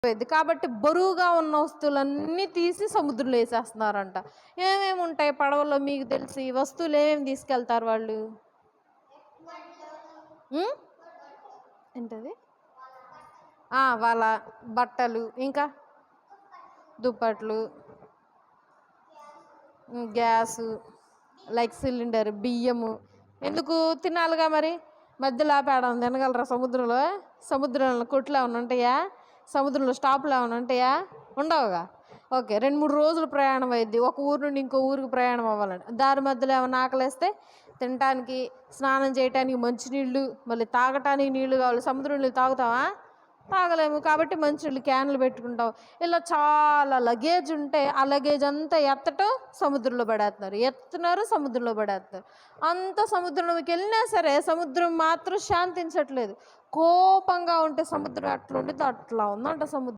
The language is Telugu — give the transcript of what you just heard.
పోయింది. కాబట్టి బరువుగా ఉన్న వస్తువులన్నీ తీసి సముద్రంలో వేసేస్తున్నారంట. ఏమేమి ఉంటాయి పడవలో మీకు తెలిసి? వస్తువులు ఏమేమి తీసుకెళ్తారు వాళ్ళు? ఉమ్? ఏంటది? వాళ్ళ బట్టలు, ఇంకా దుప్పట్లు, గ్యాసు, లైక్ సిలిండర్, బియ్యము. ఎందుకు తినాలిగా మరి? మధ్యలో ఆపేయడం తినగలరా సముద్రంలో? సముద్రంలో కొట్లు ఏమైనా ఉంటాయా? సముద్రంలో స్టాపులు ఏమైనా ఉంటాయా? ఉండవుగా. ఓకే, 2-3 రోజులు ప్రయాణం అయ్యిద్ది ఒక ఊరు నుండి ఇంకో ఊరికి ప్రయాణం అవ్వాలండి. దారి మధ్యలో ఏమైనా ఆకలేస్తే తినటానికి, స్నానం చేయటానికి మంచినీళ్ళు, మళ్ళీ తాగటానికి నీళ్లు కావాలి. సముద్రం నీళ్ళు తాగుతావా? తాగలేము. కాబట్టి మంచినీళ్ళు క్యాన్లు పెట్టుకుంటాం. ఇలా చాలా లగేజ్ ఉంటే ఆ లగేజ్ అంతా ఎత్తటం సముద్రంలో పడేస్తున్నారు, ఎత్తున్నారు సముద్రంలో పడేస్తున్నారు. అంత సముద్రంలోకి వెళ్ళినా సరే సముద్రం మాత్రం శాంతించట్లేదు. కోపంగా ఉంటే సముద్రం ఎట్లా ఉండిద్దో అట్లా ఉందంట సముద్రం.